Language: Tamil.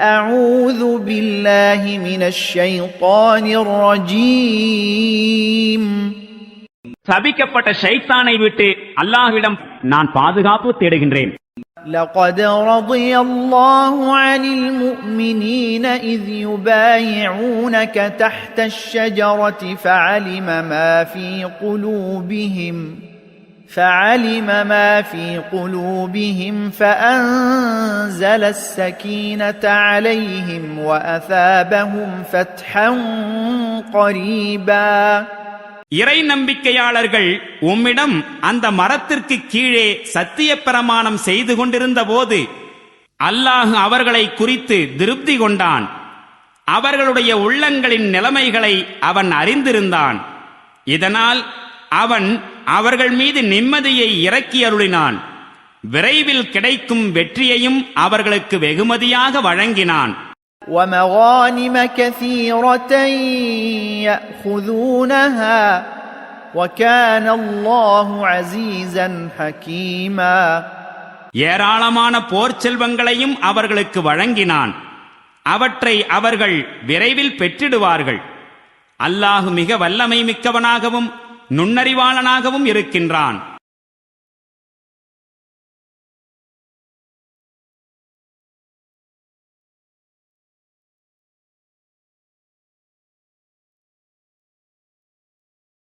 أعوذ بالله من الشيطان الرجيم. சபிக்கப்பட்ட ஷைத்தானை விட்டு அல்லாஹ்விடம் நான் பாதுகாப்பு தேடுகின்றேன். لقد رضي الله عن المؤمنين إذ يبايعونك تحت الشجرة فعلم ما في قلوبهم فأنزل السكينة عليهم وأثابهم فتحا قريبا. இறை நம்பிக்கையாளர்கள் உம்மிடம் அந்த மரத்திற்கு கீழே சத்திய பிரமாணம் செய்து கொண்டிருந்த போது அல்லாஹ் அவர்களை குறித்து திருப்தி கொண்டான். அவர்களுடைய உள்ளங்களின் நிலைமைகளை அவன் அறிந்திருந்தான். இதனால் அவன் அவர்கள் மீது நிம்மதியை இறக்கி அருளினான். விரைவில் கிடைக்கும் வெற்றியையும் அவர்களுக்கு வெகுமதியாக வழங்கினான். وَمَغَانِمَ كَثِيرَةً يَأْخُذُونَهَا وَكَانَ اللَّهُ عَزِيزًا حَكِيمًا. ஏராளமான போர் செல்வங்களையும் அவர்களுக்கு வழங்கினான். அவற்றை அவர்கள் விரைவில் பெற்றிடுவார்கள். அல்லாஹ் மிக வல்லமை மிக்கவனாகவும் நுண்ணறிவாளனாகவும் இருக்கின்றான்.